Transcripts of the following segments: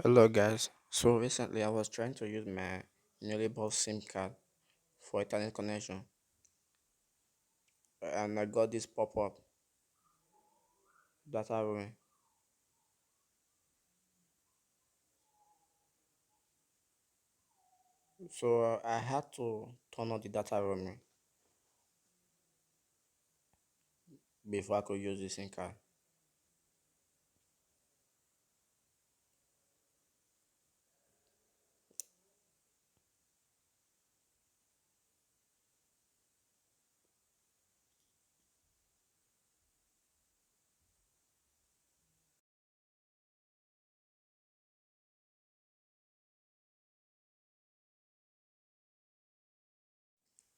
Hello guys. So recently I was trying to use my newly bought SIM card for internet connection and I got this pop-up data roaming. So I had to turn on the data roaming before I could use the SIM card.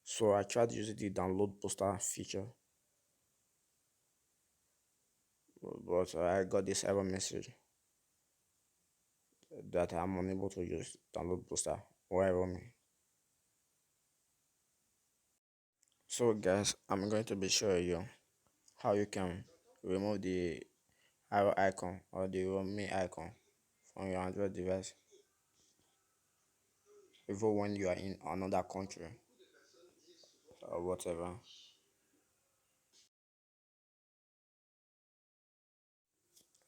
So I tried using the download poster feature, but I got this error message that I'm unable to use download poster while roaming. So guys, I'm going to be showing you how you can remove the arrow icon or the roaming icon from your Android device even when you are in another country or whatever.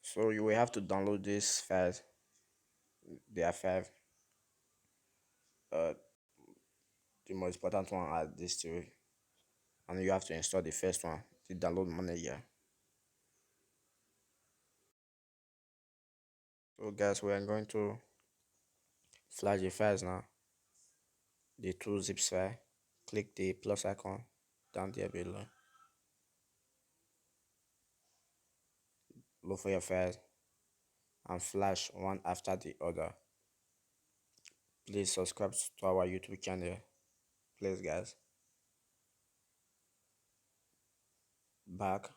So you will have to download this files. There are five. Uh, the most important one are these three, and you have to install the first one, the download manager. So guys, we are going to flash the files now. The two zip file. Click the plus icon down there below. Look for your files and flash one after the other. Please subscribe to our YouTube channel. Please guys. Back.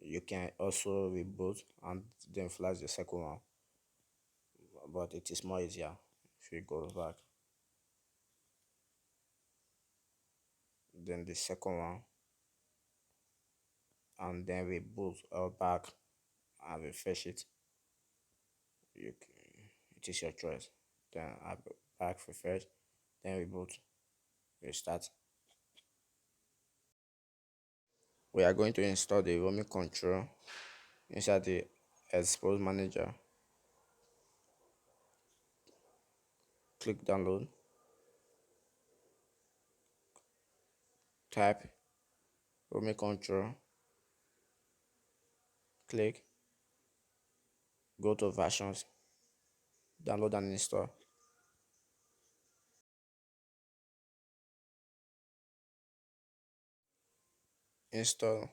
You can also reboot and then flash the second one, but it is more easier if you go back. Then the second one, and then reboot or back and refresh it. It is your choice. Then back, refresh, then reboot, restart. We are going to install the roaming control inside the expose manager. Click download, type roaming control, click, go to versions, download and install. Install.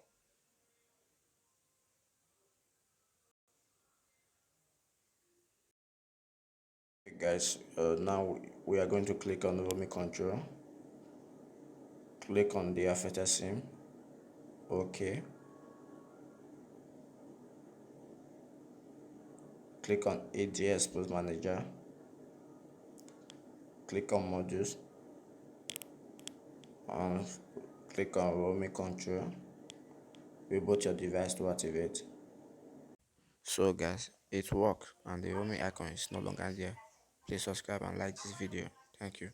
Guys, now we are going to click on roaming control. Click on the affected sim. Okay. Click on ADS Post Manager. Click on modules and click on roaming control. Reboot your device to activate. So guys, it worked and the roaming icon is no longer there. Please subscribe and like this video. Thank you.